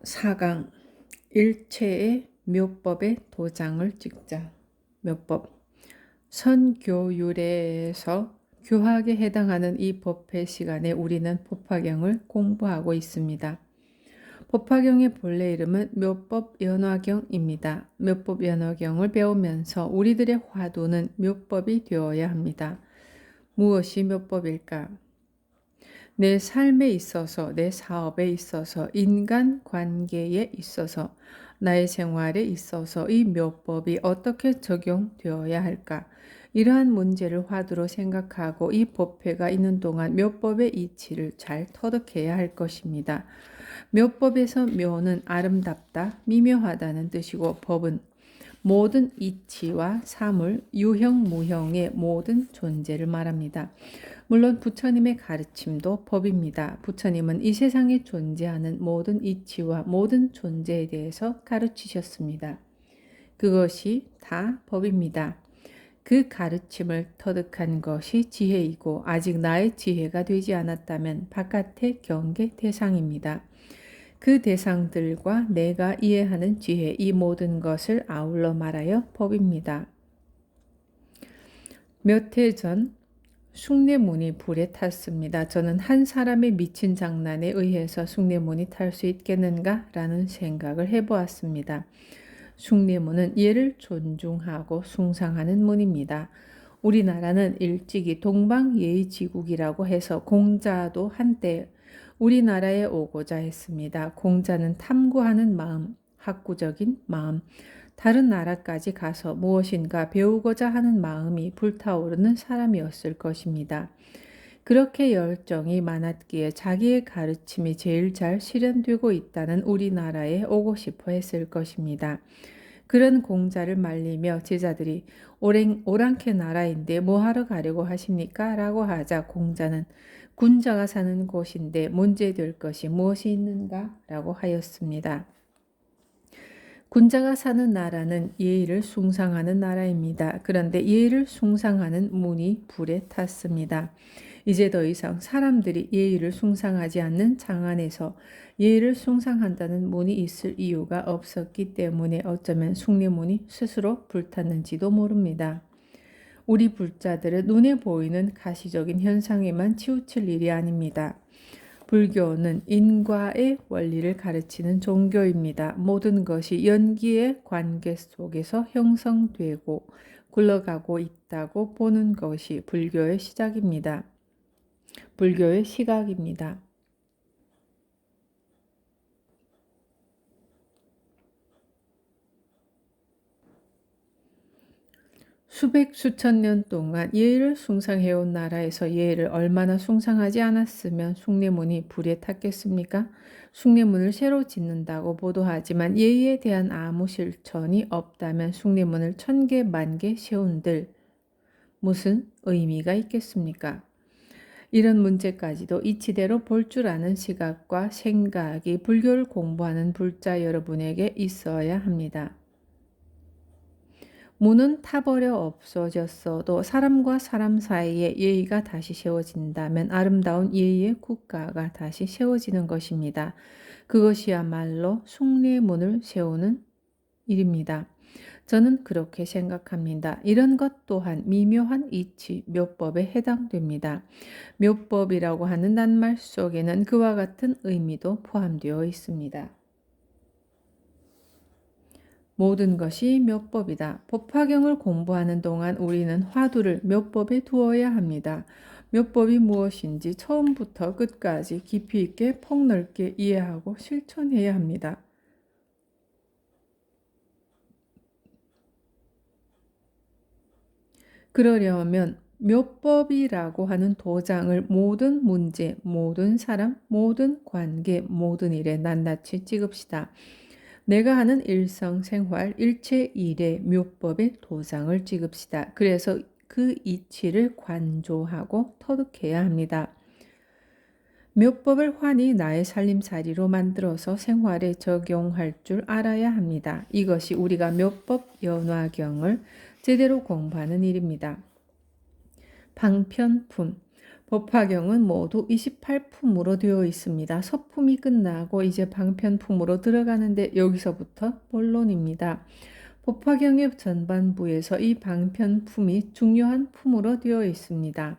4강 일체의 묘법의 도장을 찍자. 묘법. 선교율에서 교학에 해당하는 이 법회 시간에 우리는 법화경을 공부하고 있습니다. 법화경의 본래 이름은 묘법연화경입니다. 묘법연화경을 배우면서 우리들의 화두는 묘법이 되어야 합니다. 무엇이 묘법일까? 내 삶에 있어서, 내 사업에 있어서, 인간 관계에 있어서, 나의 생활에 있어서 이 묘법이 어떻게 적용되어야 할까? 이러한 문제를 화두로 생각하고 이 법회가 있는 동안 묘법의 이치를 잘 터득해야 할 것입니다. 묘법에서 묘는 아름답다, 미묘하다는 뜻이고 법은 모든 이치와 사물, 유형, 무형의 모든 존재를 말합니다. 물론 부처님의 가르침도 법입니다. 부처님은 이 세상에 존재하는 모든 이치와 모든 존재에 대해서 가르치셨습니다. 그것이 다 법입니다. 그 가르침을 터득한 것이 지혜이고 아직 나의 지혜가 되지 않았다면 바깥의 경계 대상입니다. 그 대상들과 내가 이해하는 지혜, 이 모든 것을 아울러 말하여 법입니다. 몇 해 전 숭례문이 불에 탔습니다. 저는 한 사람의 미친 장난에 의해서 숭례문이 탈 수 있겠는가? 라는 생각을 해보았습니다. 숭례문은 예를 존중하고 숭상하는 문입니다. 우리나라는 일찍이 동방예의지국이라고 해서 공자도 한때 우리나라에 오고자 했습니다. 공자는 탐구하는 마음, 학구적인 마음, 다른 나라까지 가서 무엇인가 배우고자 하는 마음이 불타오르는 사람이었을 것입니다. 그렇게 열정이 많았기에 자기의 가르침이 제일 잘 실현되고 있다는 우리나라에 오고 싶어 했을 것입니다. 그런 공자를 말리며 제자들이 오랑캐 나라인데 뭐하러 가려고 하십니까? 라고 하자 공자는 군자가 사는 곳인데 문제될 것이 무엇이 있는가? 라고 하였습니다. 군자가 사는 나라는 예의를 숭상하는 나라입니다. 그런데 예의를 숭상하는 문이 불에 탔습니다. 이제 더 이상 사람들이 예의를 숭상하지 않는 장안에서 예의를 숭상한다는 문이 있을 이유가 없었기 때문에 어쩌면 숭례문이 스스로 불탔는지도 모릅니다. 우리 불자들은 눈에 보이는 가시적인 현상에만 치우칠 일이 아닙니다. 불교는 인과의 원리를 가르치는 종교입니다. 모든 것이 연기의 관계 속에서 형성되고 굴러가고 있다고 보는 것이 불교의 시작입니다. 불교의 시각입니다. 수백 수천 년 동안 예의를 숭상해온 나라에서 예의를 얼마나 숭상하지 않았으면 숭례문이 불에 탔겠습니까? 숭례문을 새로 짓는다고 보도하지만 예의에 대한 아무 실천이 없다면 숭례문을 1000개, 10,000개 세운들 무슨 의미가 있겠습니까? 이런 문제까지도 이치대로 볼 줄 아는 시각과 생각이 불교를 공부하는 불자 여러분에게 있어야 합니다. 문은 타버려 없어졌어도 사람과 사람 사이에 예의가 다시 세워진다면 아름다운 예의의 국가가 다시 세워지는 것입니다. 그것이야말로 숭례문을 세우는 일입니다. 저는 그렇게 생각합니다. 이런 것 또한 미묘한 이치, 묘법에 해당됩니다. 묘법이라고 하는 낱말 속에는 그와 같은 의미도 포함되어 있습니다. 모든 것이 묘법이다. 법화경을 공부하는 동안 우리는 화두를 묘법에 두어야 합니다. 묘법이 무엇인지 처음부터 끝까지 깊이 있게 폭넓게 이해하고 실천해야 합니다. 그러려면 묘법이라고 하는 도장을 모든 문제, 모든 사람, 모든 관계, 모든 일에 낱낱이 찍읍시다. 내가 하는 일상생활, 일체 일에 묘법의 도장을 찍읍시다. 그래서 그 이치를 관조하고 터득해야 합니다. 묘법을 환히 나의 살림살이로 만들어서 생활에 적용할 줄 알아야 합니다. 이것이 우리가 묘법 연화경을 제대로 공부하는 일입니다. 방편품. 법화경은 모두 28품으로 되어 있습니다. 서품이 끝나고 이제 방편품으로 들어가는데 여기서부터 본론입니다. 법화경의 전반부에서 이 방편품이 중요한 품으로 되어 있습니다.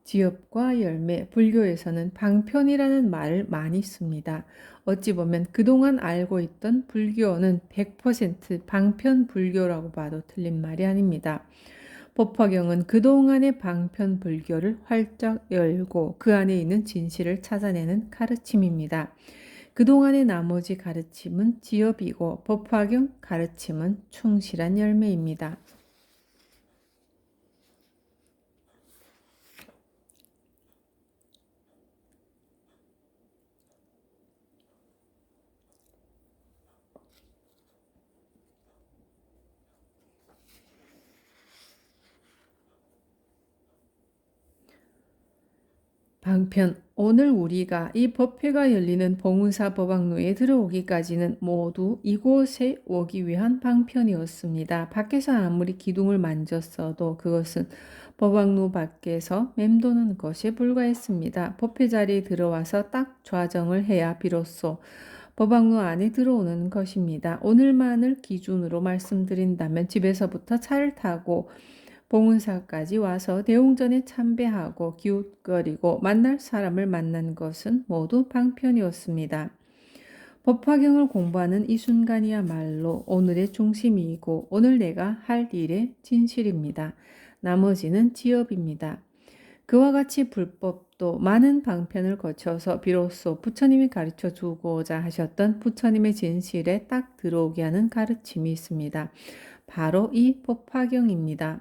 지엽과 열매, 불교에서는 방편이라는 말을 많이 씁니다. 어찌 보면 그동안 알고 있던 불교는 100% 방편 불교라고 봐도 틀린 말이 아닙니다. 법화경은 그동안의 방편 불교를 활짝 열고 그 안에 있는 진실을 찾아내는 가르침입니다. 그동안의 나머지 가르침은 지엽이고 법화경 가르침은 충실한 열매입니다. 방편, 오늘 우리가 이 법회가 열리는 봉은사 법왕루에 들어오기까지는 모두 이곳에 오기 위한 방편이었습니다. 밖에서 아무리 기둥을 만졌어도 그것은 법왕루 밖에서 맴도는 것에 불과했습니다. 법회 자리에 들어와서 딱 좌정을 해야 비로소 법왕루 안에 들어오는 것입니다. 오늘만을 기준으로 말씀드린다면 집에서부터 차를 타고 봉은사까지 와서 대웅전에 참배하고 기웃거리고 만날 사람을 만난 것은 모두 방편이었습니다. 법화경을 공부하는 이 순간이야말로 오늘의 중심이고 오늘 내가 할 일의 진실입니다. 나머지는 지엽입니다. 그와 같이 불법도 많은 방편을 거쳐서 비로소 부처님이 가르쳐 주고자 하셨던 부처님의 진실에 딱 들어오게 하는 가르침이 있습니다. 바로 이 법화경입니다.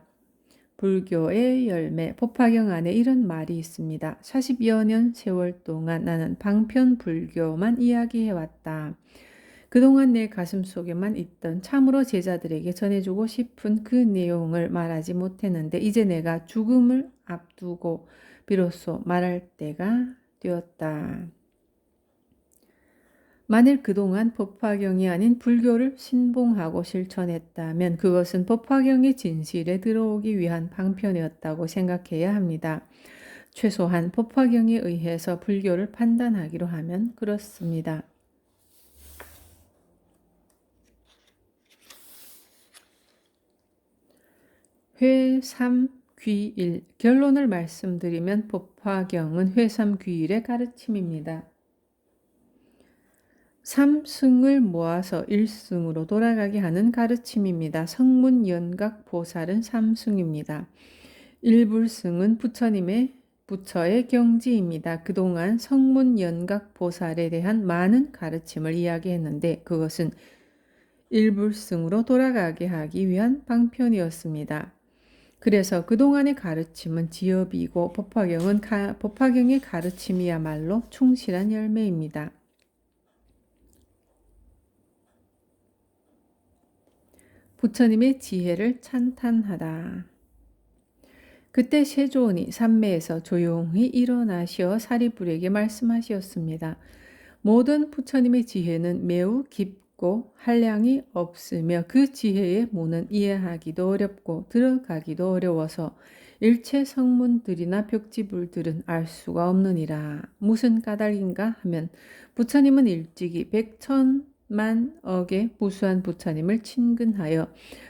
불교의 열매, 법화경 안에 이런 말이 있습니다. 40여 년 세월 동안 나는 방편 불교만 이야기해왔다. 그동안 내 가슴 속에만 있던 참으로 제자들에게 전해주고 싶은 그 내용을 말하지 못했는데 이제 내가 죽음을 앞두고 비로소 말할 때가 되었다. 만일 그동안 법화경이 아닌 불교를 신봉하고 실천했다면 그것은 법화경의 진실에 들어오기 위한 방편이었다고 생각해야 합니다. 최소한 법화경에 의해서 불교를 판단하기로 하면 그렇습니다. 회삼귀일, 결론을 말씀드리면 법화경은 회삼귀일의 가르침입니다. 삼승을 모아서 일승으로 돌아가게 하는 가르침입니다. 성문연각 보살은 삼승입니다. 일불승은 부처의 경지입니다. 그동안 성문연각 보살에 대한 많은 가르침을 이야기했는데 그것은 일불승으로 돌아가게 하기 위한 방편이었습니다. 그래서 그동안의 가르침은 지엽이고 법화경의 가르침이야말로 충실한 열매입니다. 부처님의 지혜를 찬탄하다. 그때 세존이 산매에서 조용히 일어나시어 사리불에게 말씀하시었습니다. 모든 부처님의 지혜는 매우 깊고 한량이 없으며 그 지혜의 문은 이해하기도 어렵고 들어가기도 어려워서 일체 성문들이나 벽지불들은 알 수가 없느니라. 무슨 까닭인가 하면 부처님은 일찍이 백천만억의 무수한 부처님을 친근하여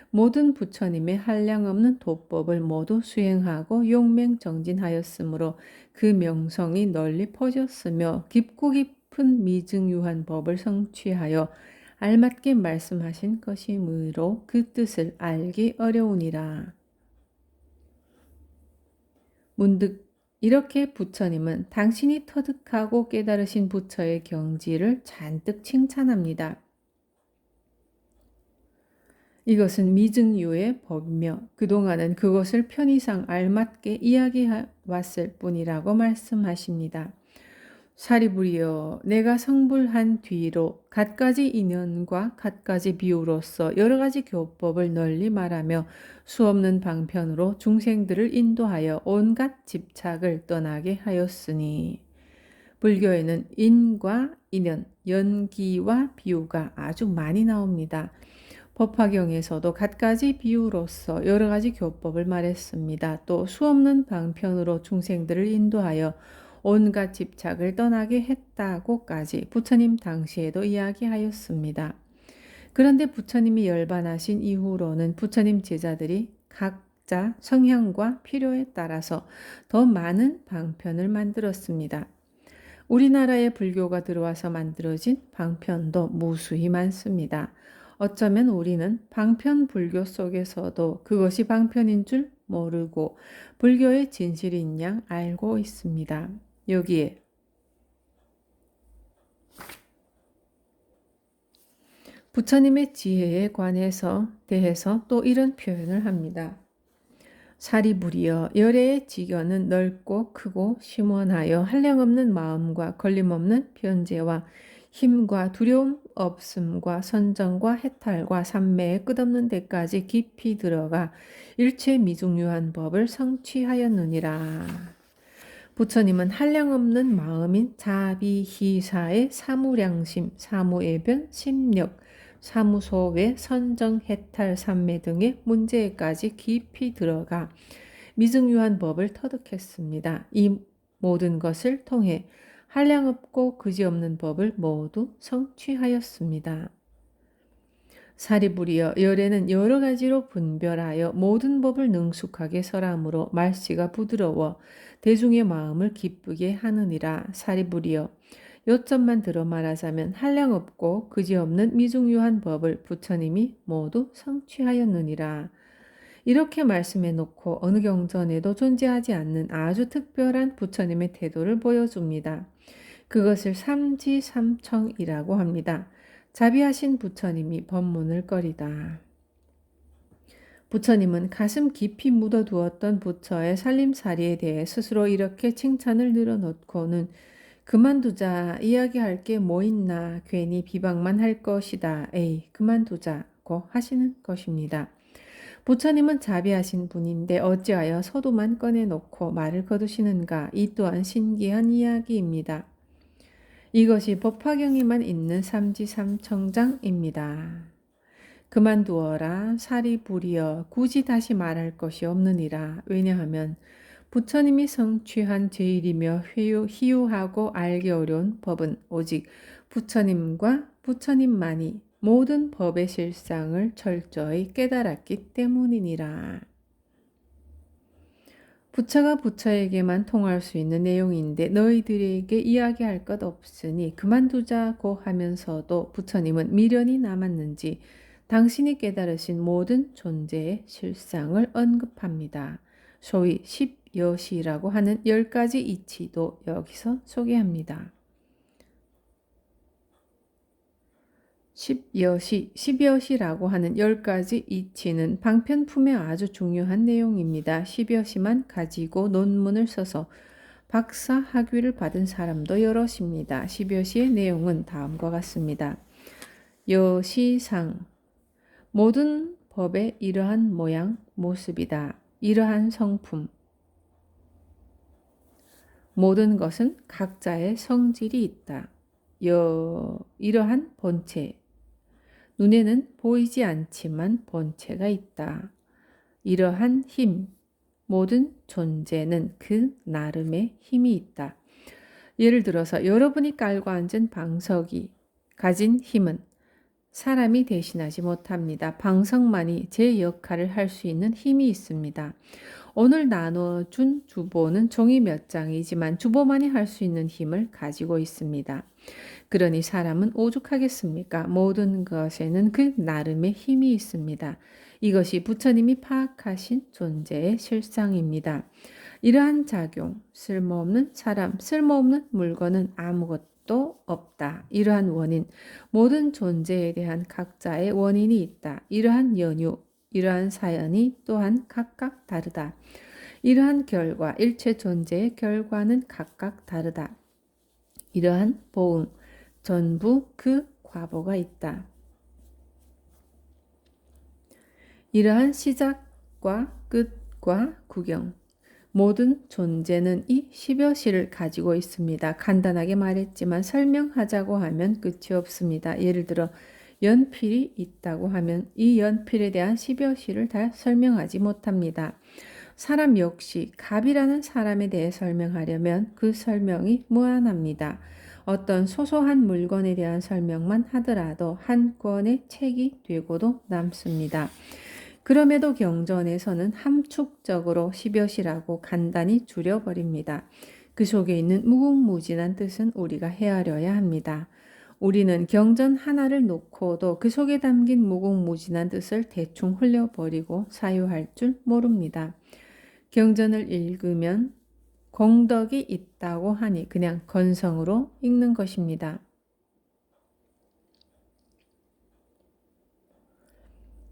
모든 부처님의 한량없는 도법을 모두 수행하고 용맹정진하였으므로 그 명성이 널리 퍼졌으며 깊고 깊은 미증유한 법을 성취하여 알맞게 말씀하신 것이므로 그 뜻을 알기 어려우니라. 문득 이렇게 부처님은 당신이 터득하고 깨달으신 부처의 경지를 잔뜩 칭찬합니다. 이것은 미증유의 법이며 그동안은 그것을 편의상 알맞게 이야기해왔을 뿐이라고 말씀하십니다. 사리불이여, 내가 성불한 뒤로 갖가지 인연과 갖가지 비유로서 여러 가지 교법을 널리 말하며 수없는 방편으로 중생들을 인도하여 온갖 집착을 떠나게 하였으니 불교에는 인과 인연, 연기와 비유가 아주 많이 나옵니다. 법화경에서도 갖가지 비유로서 여러 가지 교법을 말했습니다. 또 수없는 방편으로 중생들을 인도하여 온갖 집착을 떠나게 했다고까지 부처님 당시에도 이야기하였습니다. 그런데 부처님이 열반하신 이후로는 부처님 제자들이 각자 성향과 필요에 따라서 더 많은 방편을 만들었습니다. 우리나라에 불교가 들어와서 만들어진 방편도 무수히 많습니다. 어쩌면 우리는 방편 불교 속에서도 그것이 방편인 줄 모르고 불교의 진실인 양 알고 있습니다. 여기에 부처님의 지혜에 대해서 또 이런 표현을 합니다. 사리부리여 열애의 지견은 넓고 크고 심원하여 한량없는 마음과 걸림없는 변제와 힘과 두려움 없음과 선정과 해탈과 삼매의 끝없는 데까지 깊이 들어가 일체 미중유한 법을 성취하였느니라. 부처님은 한량없는 마음인 자비희사의 사무량심, 사무예변, 심력, 사무소외, 선정, 해탈, 삼매 등의 문제에까지 깊이 들어가 미증유한 법을 터득했습니다. 이 모든 것을 통해 한량없고 그지없는 법을 모두 성취하였습니다. 사리부리여 열애는 여러 가지로 분별하여 모든 법을 능숙하게 설함으로 말씨가 부드러워 대중의 마음을 기쁘게 하느니라. 사리부리여 요점만 들어 말하자면 한량없고 그지없는 미중유한 법을 부처님이 모두 성취하였느니라. 이렇게 말씀해 놓고 어느 경전에도 존재하지 않는 아주 특별한 부처님의 태도를 보여줍니다. 그것을 삼지삼청이라고 합니다. 자비하신 부처님이 법문을 꺼리다. 부처님은 가슴 깊이 묻어두었던 부처의 살림살이에 대해 스스로 이렇게 칭찬을 늘어놓고는 그만두자, 이야기할 게 뭐 있나, 괜히 비방만 할 것이다, 에이 그만두자고 하시는 것입니다. 부처님은 자비하신 분인데 어찌하여 서두만 꺼내놓고 말을 거두시는가, 이 또한 신기한 이야기입니다. 이것이 법화경에만 있는 삼지삼청장입니다. 그만두어라 사리부리여 굳이 다시 말할 것이 없느니라. 왜냐하면 부처님이 성취한 제일이며 희유하고 알기 어려운 법은 오직 부처님과 부처님만이 모든 법의 실상을 철저히 깨달았기 때문이니라. 부처가 부처에게만 통할 수 있는 내용인데 너희들에게 이야기할 것 없으니 그만두자고 하면서도 부처님은 미련이 남았는지 당신이 깨달으신 모든 존재의 실상을 언급합니다. 소위 십여시라고 하는 10가지 이치도 여기서 소개합니다. 십여시라고 하는 10가지 이치는 방편품에 아주 중요한 내용입니다. 십여시만 가지고 논문을 써서 박사 학위를 받은 사람도 여럿입니다. 십여시의 내용은 다음과 같습니다. 여시상, 모든 법의 이러한 모양, 모습이다. 이러한 성품, 모든 것은 각자의 성질이 있다. 이러한 본체, 눈에는 보이지 않지만 본체가 있다. 이러한 힘, 모든 존재는 그 나름의 힘이 있다. 예를 들어서 여러분이 깔고 앉은 방석이 가진 힘은 사람이 대신하지 못합니다. 방석만이 제 역할을 할 수 있는 힘이 있습니다. 오늘 나눠준 주보는 종이 몇 장이지만 주보만이 할 수 있는 힘을 가지고 있습니다. 그러니 사람은 오죽하겠습니까? 모든 것에는 그 나름의 힘이 있습니다. 이것이 부처님이 파악하신 존재의 실상입니다. 이러한 작용, 쓸모없는 사람, 쓸모없는 물건은 아무것도 없다. 이러한 원인, 모든 존재에 대한 각자의 원인이 있다. 이러한 연유, 이러한 사연이 또한 각각 다르다. 이러한 결과, 일체 존재의 결과는 각각 다르다. 이러한 보응, 전부 그 과보가 있다. 이러한 시작과 끝과 구경, 모든 존재는 이 십여시를 가지고 있습니다. 간단하게 말했지만 설명하자고 하면 끝이 없습니다. 예를 들어 연필이 있다고 하면 이 연필에 대한 10여 시를 다 설명하지 못합니다. 사람 역시 갑이라는 사람에 대해 설명하려면 그 설명이 무한합니다. 어떤 소소한 물건에 대한 설명만 하더라도 한 권의 책이 되고도 남습니다. 그럼에도 경전에서는 함축적으로 10여 시라고 간단히 줄여버립니다. 그 속에 있는 무궁무진한 뜻은 우리가 헤아려야 합니다. 우리는 경전 하나를 놓고도 그 속에 담긴 무궁무진한 뜻을 대충 흘려버리고 사유할 줄 모릅니다. 경전을 읽으면 공덕이 있다고 하니 그냥 건성으로 읽는 것입니다.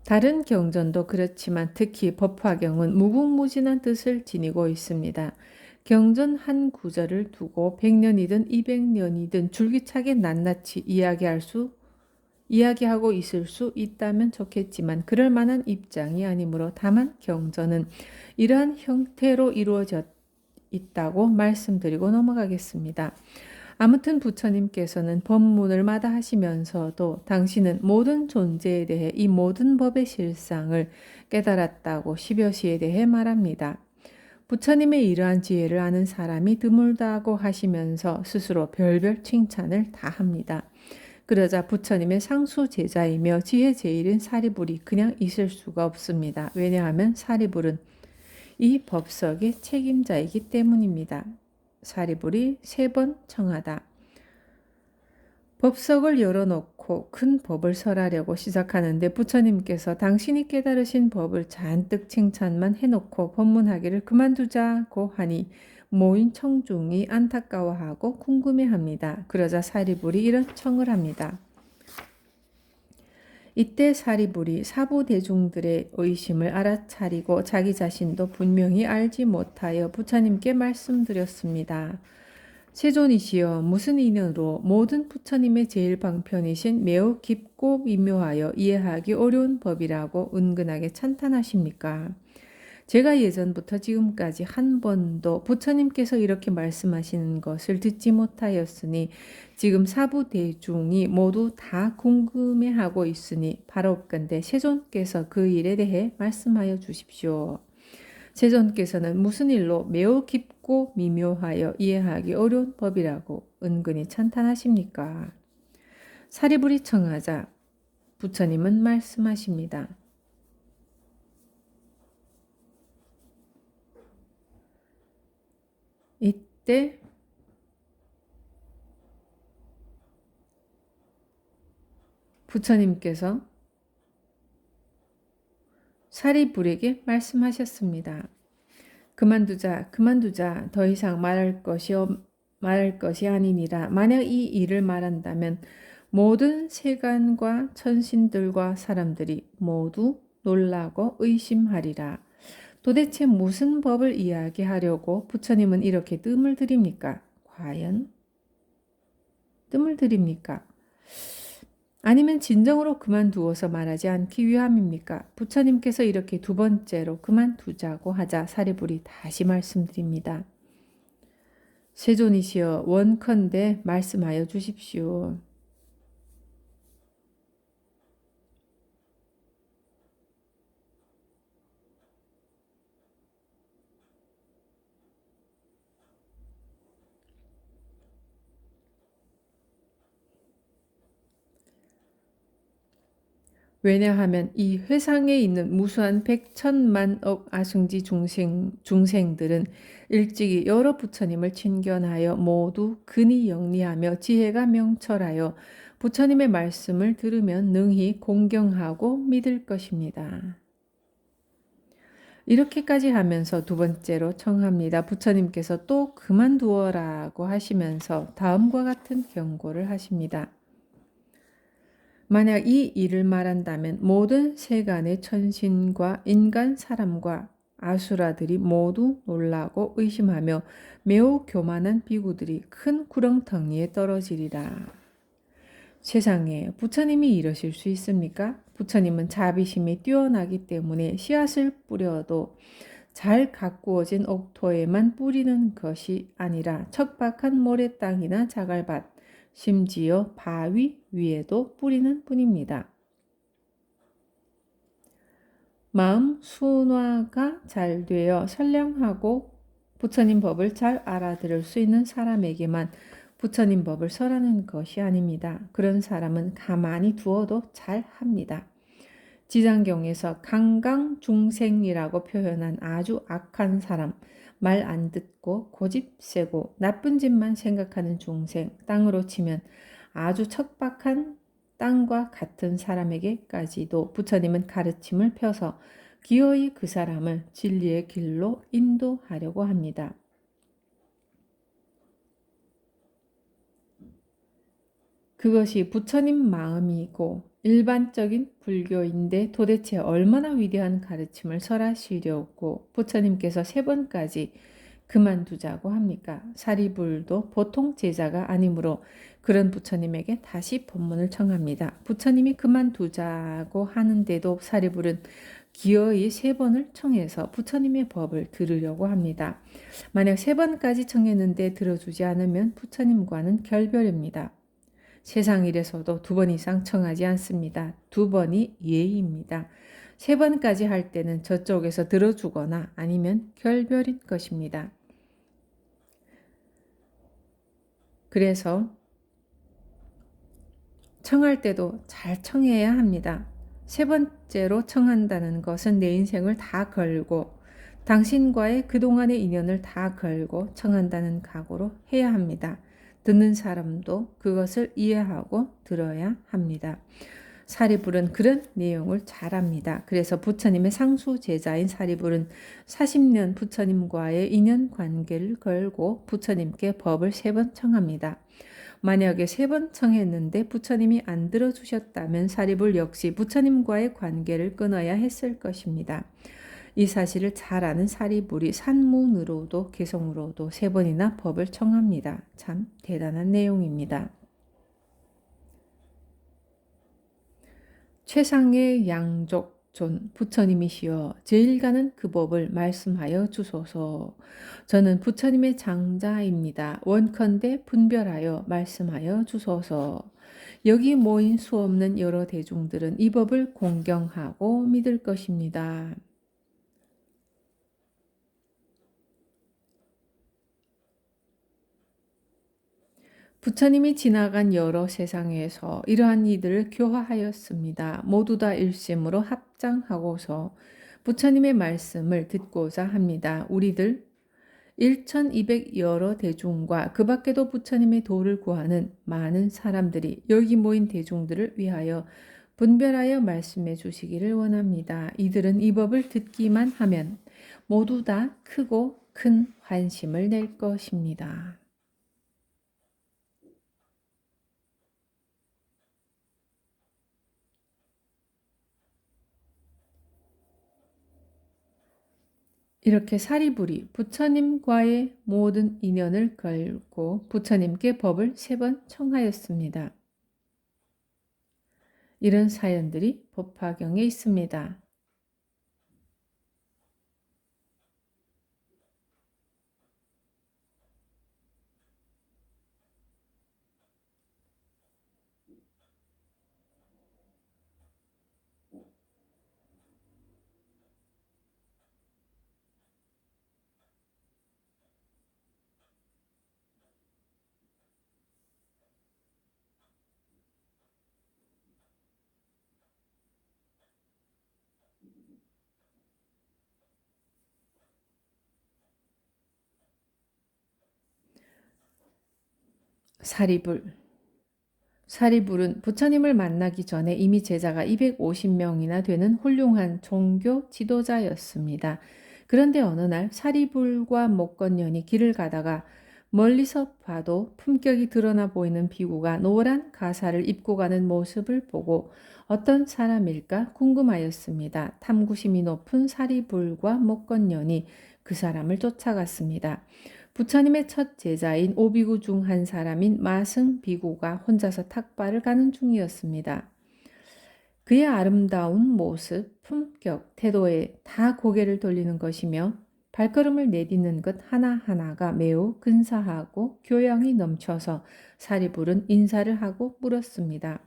다른 경전도 그렇지만 특히 법화경은 무궁무진한 뜻을 지니고 있습니다. 경전 한 구절을 두고 100년이든 200년이든 줄기차게 낱낱이 이야기하고 있을 수 있다면 좋겠지만 그럴 만한 입장이 아니므로 다만 경전은 이러한 형태로 이루어져 있다고 말씀드리고 넘어가겠습니다. 아무튼 부처님께서는 법문을 마다하시면서도 당신은 모든 존재에 대해 이 모든 법의 실상을 깨달았다고 10여 시에 대해 말합니다. 부처님의 이러한 지혜를 아는 사람이 드물다고 하시면서 스스로 별별 칭찬을 다 합니다. 그러자 부처님의 상수 제자이며 지혜 제일인 사리불이 그냥 있을 수가 없습니다. 왜냐하면 사리불은 이 법석의 책임자이기 때문입니다. 사리불이 3번 청하다. 법석을 열어놓고 큰 법을 설하려고 시작하는데 부처님께서 당신이 깨달으신 법을 잔뜩 칭찬만 해놓고 법문하기를 그만두자고 하니 모인 청중이 안타까워하고 궁금해합니다. 그러자 사리불이 이런 청을 합니다. 이때 사리불이 사부대중들의 의심을 알아차리고 자기 자신도 분명히 알지 못하여 부처님께 말씀드렸습니다. 세존이시여, 무슨 인연으로 모든 부처님의 제일 방편이신 매우 깊고 미묘하여 이해하기 어려운 법이라고 은근하게 찬탄하십니까? 제가 예전부터 지금까지 한 번도 부처님께서 이렇게 말씀하시는 것을 듣지 못하였으니 지금 사부대중이 모두 다 궁금해하고 있으니 바로건대 세존께서 그 일에 대해 말씀하여 주십시오. 세존께서는 무슨 일로 매우 깊고 미묘하여 이해하기 어려운 법이라고 은근히 찬탄하십니까? 사리불이 청하자 부처님은 말씀하십니다. 이때 부처님께서 사리불에게 말씀하셨습니다. 그만두자, 그만두자. 더 이상 말할 것이 아니니라. 만약 이 일을 말한다면 모든 세간과 천신들과 사람들이 모두 놀라고 의심하리라. 도대체 무슨 법을 이야기하려고 부처님은 이렇게 뜸을 들입니까? 과연 뜸을 들입니까? 아니면 진정으로 그만두어서 말하지 않기 위함입니까? 부처님께서 이렇게 2번째로 그만두자고 하자 사리불이 다시 말씀드립니다. 세존이시여, 원컨대 말씀하여 주십시오. 왜냐하면 이 회상에 있는 무수한 100천만억 아승지 중생들은 일찍이 여러 부처님을 친견하여 모두 근이 영리하며 지혜가 명철하여 부처님의 말씀을 들으면 능히 공경하고 믿을 것입니다. 이렇게까지 하면서 2번째로 청합니다. 부처님께서 또 그만두어라고 하시면서 다음과 같은 경고를 하십니다. 만약 이 일을 말한다면 모든 세간의 천신과 인간 사람과 아수라들이 모두 놀라고 의심하며 매우 교만한 비구들이 큰 구렁텅이에 떨어지리라. 세상에 부처님이 이러실 수 있습니까? 부처님은 자비심이 뛰어나기 때문에 씨앗을 뿌려도 잘 가꾸어진 옥토에만 뿌리는 것이 아니라 척박한 모래땅이나 자갈밭, 심지어 바위 위에도 뿌리는 분입니다. 마음 순화가 잘 되어 선량하고 부처님 법을 잘 알아들을 수 있는 사람에게만 부처님 법을 설하는 것이 아닙니다. 그런 사람은 가만히 두어도 잘 합니다. 지장경에서 강강중생이라고 표현한 아주 악한 사람, 말 안 듣고 고집 세고 나쁜 짓만 생각하는 중생, 땅으로 치면 아주 척박한 땅과 같은 사람에게까지도 부처님은 가르침을 펴서 기어이 그 사람을 진리의 길로 인도하려고 합니다. 그것이 부처님 마음이고 일반적인 불교인데 도대체 얼마나 위대한 가르침을 설하시려고 부처님께서 3번까지 그만두자고 합니까? 사리불도 보통 제자가 아니므로 그런 부처님에게 다시 법문을 청합니다. 부처님이 그만두자고 하는데도 사리불은 기어이 3번을 청해서 부처님의 법을 들으려고 합니다. 만약 3번까지 청했는데 들어주지 않으면 부처님과는 결별입니다. 세상 일에서도 2번 이상 청하지 않습니다. 2번이 예의입니다. 3번까지 할 때는 저쪽에서 들어주거나 아니면 결별인 것입니다. 그래서 청할 때도 잘 청해야 합니다. 3번째로 청한다는 것은 내 인생을 다 걸고 당신과의 그동안의 인연을 다 걸고 청한다는 각오로 해야 합니다. 듣는 사람도 그것을 이해하고 들어야 합니다. 사리불은 그런 내용을 잘 압니다. 그래서 부처님의 상수 제자인 사리불은 40년 부처님과의 인연 관계를 걸고 부처님께 법을 3번 청합니다. 만약에 3번 청했는데 부처님이 안 들어주셨다면 사리불 역시 부처님과의 관계를 끊어야 했을 것입니다. 이 사실을 잘 아는 사리불이 산문으로도 개성으로도 3번이나 법을 청합니다. 참 대단한 내용입니다. 최상의 양족존 부처님이시여 제일가는 그 법을 말씀하여 주소서. 저는 부처님의 장자입니다. 원컨대 분별하여 말씀하여 주소서. 여기 모인 수없는 여러 대중들은 이 법을 공경하고 믿을 것입니다. 부처님이 지나간 여러 세상에서 이러한 이들을 교화하였습니다. 모두 다 일심으로 합장하고서 부처님의 말씀을 듣고자 합니다. 우리들 1200 여러 대중과 그 밖에도 부처님의 도를 구하는 많은 사람들이 여기 모인 대중들을 위하여 분별하여 말씀해 주시기를 원합니다. 이들은 이 법을 듣기만 하면 모두 다 크고 큰 환심을 낼 것입니다. 이렇게 사리불이 부처님과의 모든 인연을 걸고 부처님께 법을 3번 청하였습니다. 이런 사연들이 법화경에 있습니다. 사리불. 사리불은 부처님을 만나기 전에 이미 제자가 250명이나 되는 훌륭한 종교 지도자였습니다. 그런데 어느 날 사리불과 목건년이 길을 가다가 멀리서 봐도 품격이 드러나 보이는 비구가 노란 가사를 입고 가는 모습을 보고 어떤 사람일까 궁금하였습니다. 탐구심이 높은 사리불과 목건년이 그 사람을 쫓아갔습니다. 부처님의 첫 제자인 오비구 중 한 사람인 마승 비구가 혼자서 탁발을 가는 중이었습니다. 그의 아름다운 모습, 품격, 태도에 다 고개를 돌리는 것이며 발걸음을 내딛는 것 하나하나가 매우 근사하고 교양이 넘쳐서 사리불은 인사를 하고 물었습니다.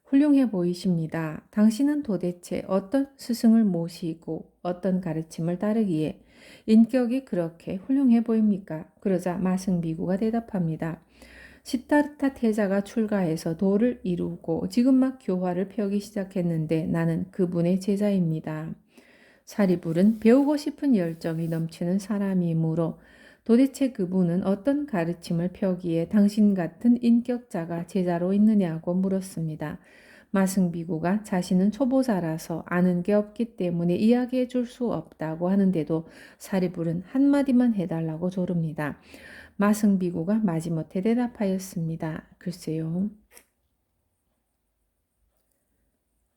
훌륭해 보이십니다. 당신은 도대체 어떤 스승을 모시고 어떤 가르침을 따르기에 인격이 그렇게 훌륭해 보입니까? 그러자 마승비구가 대답합니다. 시타르타 태자가 출가해서 도를 이루고 지금 막 교화를 펴기 시작했는데 나는 그분의 제자입니다. 사리불은 배우고 싶은 열정이 넘치는 사람이므로 도대체 그분은 어떤 가르침을 펴기에 당신 같은 인격자가 제자로 있느냐고 물었습니다. 마승비구가 자신은 초보자라서 아는 게 없기 때문에 이야기해 줄 수 없다고 하는데도 사리불은 한마디만 해달라고 조릅니다. 마승비구가 마지못해 대답하였습니다. 글쎄요.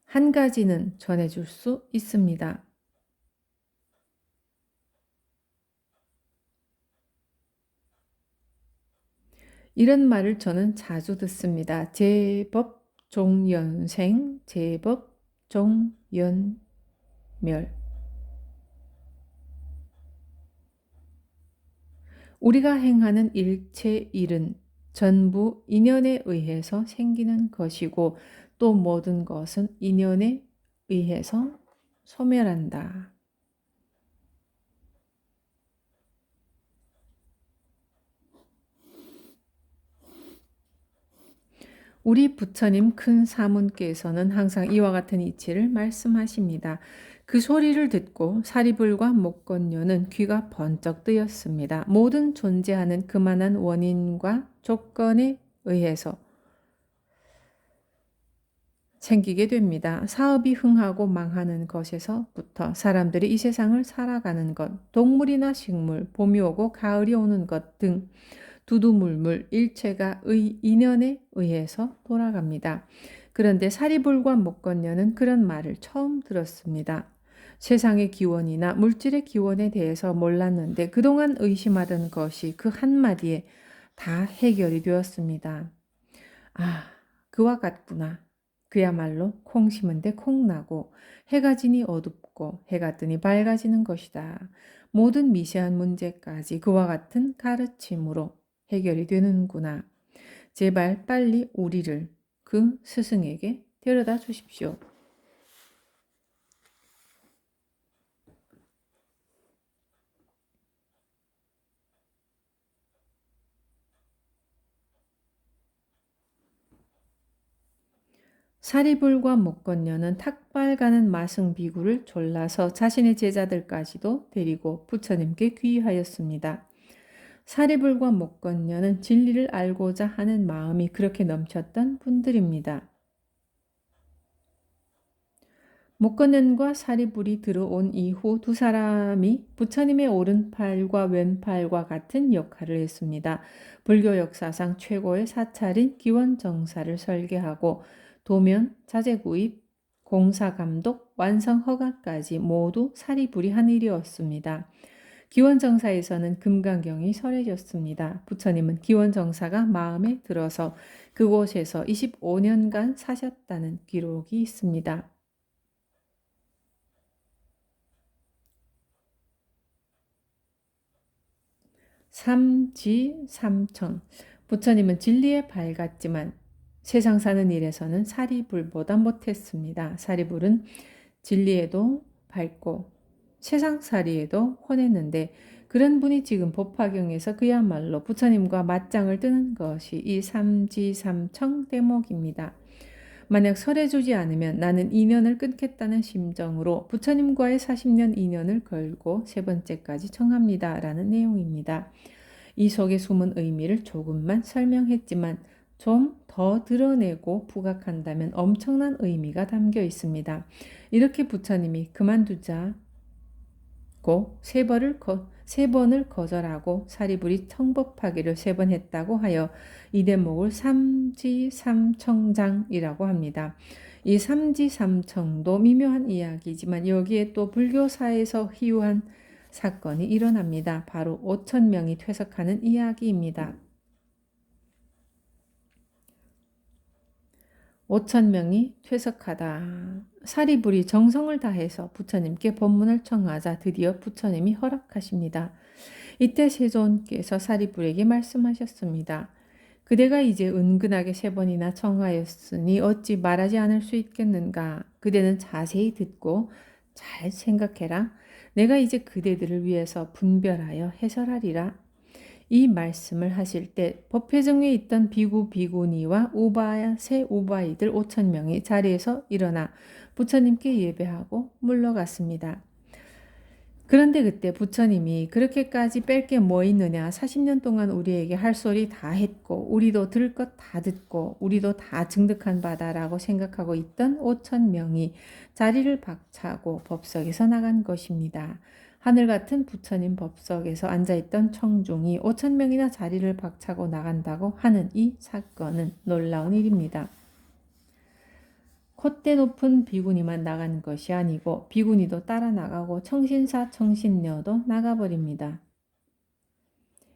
한 가지는 전해줄 수 있습니다. 이런 말을 저는 자주 듣습니다. 제법 종연생, 제법 종연멸. 우리가 행하는 일체 일은 전부 인연에 의해서 생기는 것이고 또 모든 것은 인연에 의해서 소멸한다. 우리 부처님 큰 사문께서는 항상 이와 같은 이치를 말씀하십니다. 그 소리를 듣고 사리불과 목건녀는 귀가 번쩍 뜨였습니다. 모든 존재하는 그만한 원인과 조건에 의해서 생기게 됩니다. 사업이 흥하고 망하는 것에서부터 사람들이 이 세상을 살아가는 것, 동물이나 식물, 봄이 오고 가을이 오는 것 등 두두물물 일체가 인연에 의해서 돌아갑니다. 그런데 사리불과 목건녀는 그런 말을 처음 들었습니다. 세상의 기원이나 물질의 기원에 대해서 몰랐는데 그동안 의심하던 것이 그 한마디에 다 해결이 되었습니다. 아, 그와 같구나. 그야말로 콩 심은 데 콩 나고 해가 지니 어둡고 해가 뜨니 밝아지는 것이다. 모든 미세한 문제까지 그와 같은 가르침으로 해결이 되는구나. 제발 빨리 우리를 그 스승에게 데려다 주십시오. 사리불과 목건녀는 탁발 가는 마승비구를 졸라서 자신의 제자들까지도 데리고 부처님께 귀의하였습니다. 사리불과 목건녀는 진리를 알고자 하는 마음이 그렇게 넘쳤던 분들입니다. 목건년과 사리불이 들어온 이후 두 사람이 부처님의 오른팔과 왼팔과 같은 역할을 했습니다. 불교 역사상 최고의 사찰인 기원정사를 설계하고 도면, 자재구입, 공사감독, 완성 허가까지 모두 사리불이 한 일이었습니다. 기원정사에서는 금강경이 설해졌습니다. 부처님은 기원정사가 마음에 들어서 그곳에서 25년간 사셨다는 기록이 있습니다. 삼지삼청. 부처님은 진리에 밝았지만 세상 사는 일에서는 사리불보다 못했습니다. 사리불은 진리에도 밝고 세상살이에도 혼했는데 그런 분이 지금 법화경에서 그야말로 부처님과 맞짱을 뜨는 것이 이 삼지삼청 대목입니다. 만약 설해주지 않으면 나는 인연을 끊겠다는 심정으로 부처님과의 40년 인연을 걸고 세 번째까지 청합니다. 라는 내용입니다. 이 속에 숨은 의미를 조금만 설명했지만 좀 더 드러내고 부각한다면 엄청난 의미가 담겨 있습니다. 이렇게 부처님이 그만두자고 세 번을 거절하고 사리불이 청법하기를 3번 했다고 하여 이 대목을 삼지삼청장이라고 합니다. 이 삼지삼청도 미묘한 이야기지만 여기에 또 불교사에서 희유한 사건이 일어납니다. 바로 5,000명이 퇴석하는 이야기입니다. 5천 명이 퇴석하다. 사리불이 정성을 다해서 부처님께 법문을 청하자 드디어 부처님이 허락하십니다. 이때 세존께서 사리불에게 말씀하셨습니다. 그대가 이제 은근하게 3번이나 청하였으니 어찌 말하지 않을 수 있겠는가? 그대는 자세히 듣고 잘 생각해라. 내가 이제 그대들을 위해서 분별하여 해설하리라. 이 말씀을 하실 때 법회정에 있던 비구 비구니와 새 우바이들 5천 명이 자리에서 일어나 부처님께 예배하고 물러갔습니다. 그런데 그때 부처님이 그렇게까지 뺄 게 뭐 있느냐, 40년 동안 우리에게 할 소리 다 했고 우리도 들을 것 다 듣고 우리도 다 증득한 바다라고 생각하고 있던 5천 명이 자리를 박차고 법석에서 나간 것입니다. 하늘 같은 부처님 법석에서 앉아있던 청중이 5천 명이나 자리를 박차고 나간다고 하는 이 사건은 놀라운 일입니다. 콧대 높은 비구니만 나가는 것이 아니고 비구니도 따라 나가고 청신사 청신녀도 나가버립니다.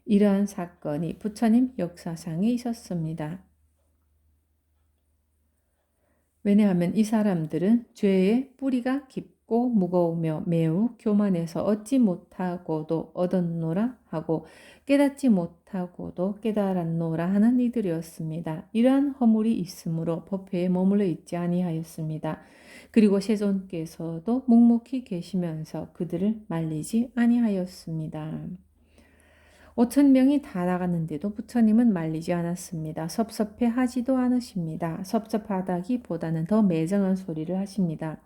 이러한 사건이 부처님 역사상에 있었습니다. 왜냐하면 이 사람들은 죄의 뿌리가 깊고 무거우며 매우 교만해서 얻지 못하고도 얻었노라 하고 깨닫지 못하고도 깨달았노라 하는 이들이었습니다. 이러한 허물이 있으므로 법회에 머물러 있지 아니하였습니다. 그리고 세존께서도 묵묵히 계시면서 그들을 말리지 아니하였습니다. 5천 명이 다 나갔는데도 부처님은 말리지 않았습니다. 섭섭해 하지도 않으십니다. 섭섭하다기보다는 더 매정한 소리를 하십니다.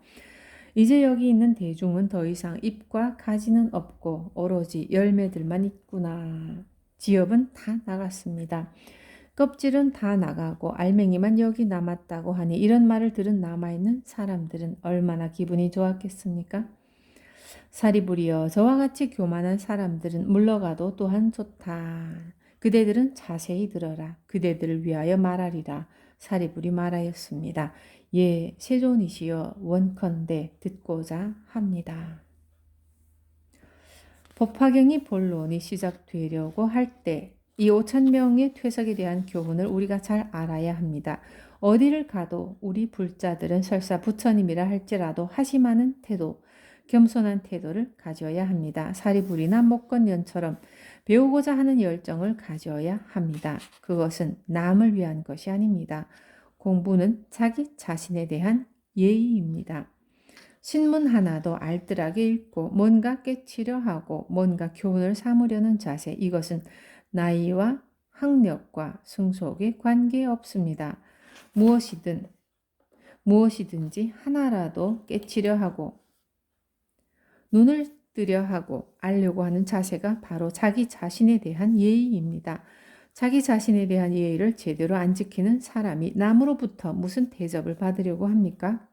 이제 여기 있는 대중은 더 이상 잎과 가지는 없고 오로지 열매들만 있구나. 지엽은 다 나갔습니다. 껍질은 다 나가고 알맹이만 여기 남았다고 하니 이런 말을 들은 남아있는 사람들은 얼마나 기분이 좋았겠습니까? 사리불이여, 저와 같이 교만한 사람들은 물러가도 또한 좋다. 그대들은 자세히 들어라. 그대들을 위하여 말하리라. 사리불이 말하였습니다. 예, 세존이시여, 원컨대 듣고자 합니다. 법화경이 본론이 시작되려고 할 때 이 5천 명의 퇴석에 대한 교훈을 우리가 잘 알아야 합니다. 어디를 가도 우리 불자들은 설사 부처님이라 할지라도 하심하는 태도, 겸손한 태도를 가져야 합니다. 사리불이나 목건연처럼 배우고자 하는 열정을 가져야 합니다. 그것은 남을 위한 것이 아닙니다. 공부는 자기 자신에 대한 예의입니다. 신문 하나도 알뜰하게 읽고 뭔가 깨치려 하고 뭔가 교훈을 삼으려는 자세, 이것은 나이와 학력과 승속에 관계없습니다. 무엇이든지 하나라도 깨치려 하고 눈을 뜨려 하고 알려고 하는 자세가 바로 자기 자신에 대한 예의입니다. 자기 자신에 대한 예의를 제대로 안 지키는 사람이 남으로부터 무슨 대접을 받으려고 합니까?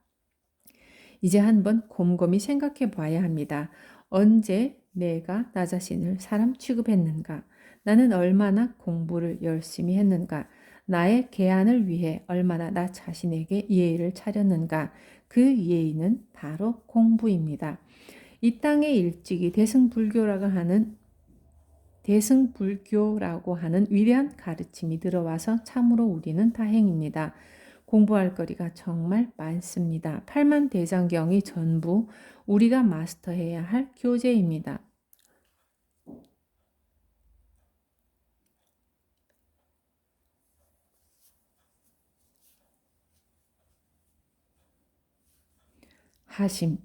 이제 한번 곰곰이 생각해 봐야 합니다. 언제 내가 나 자신을 사람 취급했는가? 나는 얼마나 공부를 열심히 했는가? 나의 계안을 위해 얼마나 나 자신에게 예의를 차렸는가? 그 예의는 바로 공부입니다. 이 땅에 일찍이 대승불교라고 하는 위대한 가르침이 들어와서 참으로 우리는 다행입니다. 공부할 거리가 정말 많습니다. 8만 대장경이 전부 우리가 마스터해야 할 교재입니다. 하심.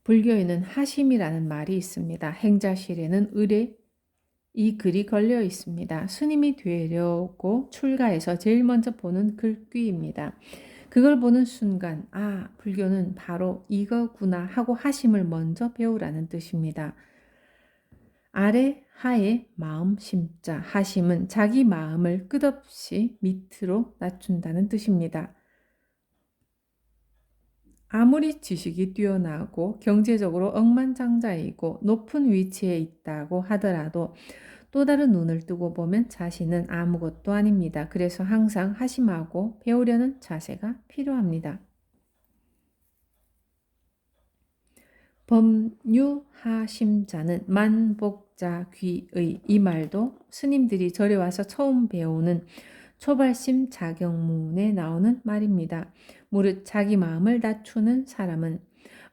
불교에는 하심이라는 말이 있습니다. 행자실에는 을에 이 글이 걸려 있습니다. 스님이 되려고 출가해서 제일 먼저 보는 글귀입니다. 그걸 보는 순간 불교는 바로 이거구나 하고 하심을 먼저 배우라는 뜻입니다. 아래 하에 마음 심자, 하심은 자기 마음을 끝없이 밑으로 낮춘다는 뜻입니다. 아무리 지식이 뛰어나고 경제적으로 억만장자이고 높은 위치에 있다고 하더라도 또 다른 눈을 뜨고 보면 자신은 아무것도 아닙니다. 그래서 항상 하심하고 배우려는 자세가 필요합니다. 법유하심자는 만복자 귀의, 이 말도 스님들이 절에 와서 처음 배우는 초발심 자경문에 나오는 말입니다. 무릇 자기 마음을 낮추는 사람은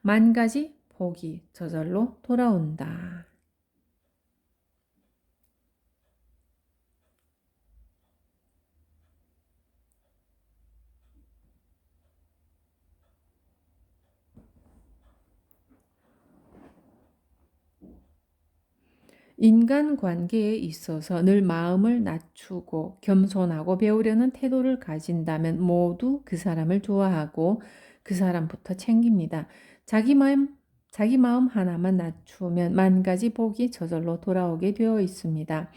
만 가지 복이 저절로 돌아온다. 인간관계에 있어서 늘 마음을 낮추고 겸손하고 배우려는 태도를 가진다면 모두 그 사람을 좋아하고 그 사람부터 챙깁니다. 자기 마음 하나만 낮추면 만 가지 복이 저절로 돌아오게 되어 있습니다.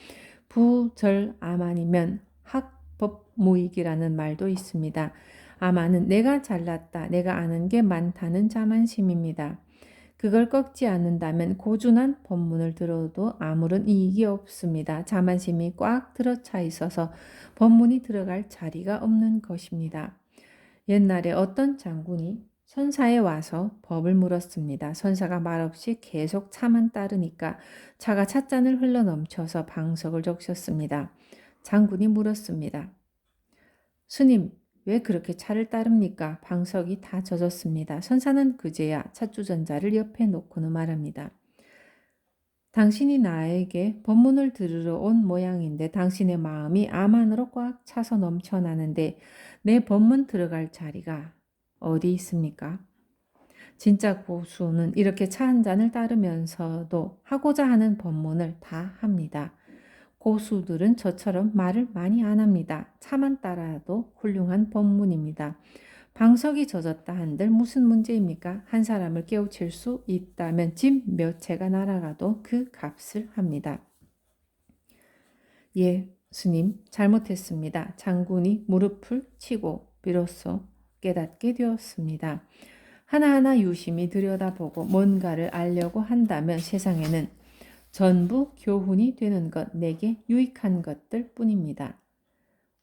부절아만이면 학법무익이라는 말도 있습니다. 아만은 내가 잘났다, 내가 아는 게 많다는 자만심입니다. 그걸 꺾지 않는다면 고준한 법문을 들어도 아무런 이익이 없습니다. 자만심이 꽉 들어차 있어서 법문이 들어갈 자리가 없는 것입니다. 옛날에 어떤 장군이 선사에 와서 법을 물었습니다. 선사가 말없이 계속 차만 따르니까 차가 찻잔을 흘러넘쳐서 방석을 적셨습니다. 장군이 물었습니다. 스님, 왜 그렇게 차를 따릅니까? 방석이 다 젖었습니다. 선사는 그제야 찻주전자를 옆에 놓고는 말합니다. 당신이 나에게 법문을 들으러 온 모양인데 당신의 마음이 암 안으로 꽉 차서 넘쳐나는데 내 법문 들어갈 자리가 어디 있습니까? 진짜 고수는 이렇게 차 한 잔을 따르면서도 하고자 하는 법문을 다 합니다. 고수들은 저처럼 말을 많이 안 합니다. 차만 따라도 훌륭한 법문입니다. 방석이 젖었다 한들 무슨 문제입니까? 한 사람을 깨우칠 수 있다면 집 몇 채가 날아가도 그 값을 합니다. 예, 스님, 잘못했습니다. 장군이 무릎을 치고 비로소 깨닫게 되었습니다. 하나하나 유심히 들여다보고 뭔가를 알려고 한다면 세상에는 전부 교훈이 되는 것, 내게 유익한 것들 뿐입니다.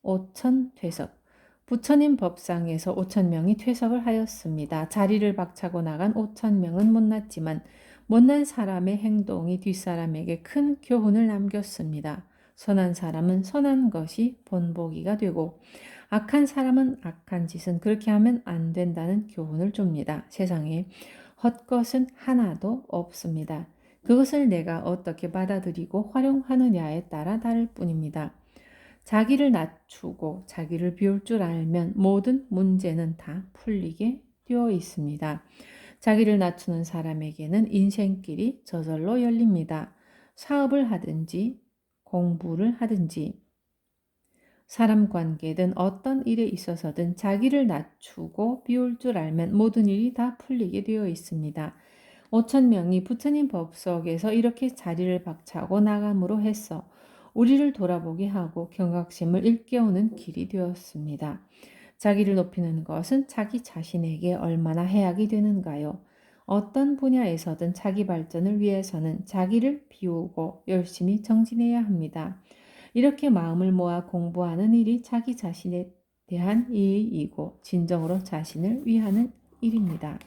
오천퇴석. 부처님 법상에서 5,000명이 퇴석을 하였습니다. 자리를 박차고 나간 5,000명은 못났지만 못난 사람의 행동이 뒷사람에게 큰 교훈을 남겼습니다. 선한 사람은 선한 것이 본보기가 되고 악한 사람은 악한 짓은 그렇게 하면 안 된다는 교훈을 줍니다. 세상에 헛것은 하나도 없습니다. 그것을 내가 어떻게 받아들이고 활용하느냐에 따라 다를 뿐입니다. 자기를 낮추고 자기를 비울 줄 알면 모든 문제는 다 풀리게 되어 있습니다. 자기를 낮추는 사람에게는 인생길이 저절로 열립니다. 사업을 하든지 공부를 하든지 사람 관계든 어떤 일에 있어서든 자기를 낮추고 비울 줄 알면 모든 일이 다 풀리게 되어 있습니다. 5,000명이 부처님 법석에서 이렇게 자리를 박차고 나감으로 해서 우리를 돌아보게 하고 경각심을 일깨우는 길이 되었습니다. 자기를 높이는 것은 자기 자신에게 얼마나 해악이 되는가요? 어떤 분야에서든 자기 발전을 위해서는 자기를 비우고 열심히 정진해야 합니다. 이렇게 마음을 모아 공부하는 일이 자기 자신에 대한 이익이고 진정으로 자신을 위하는 일입니다.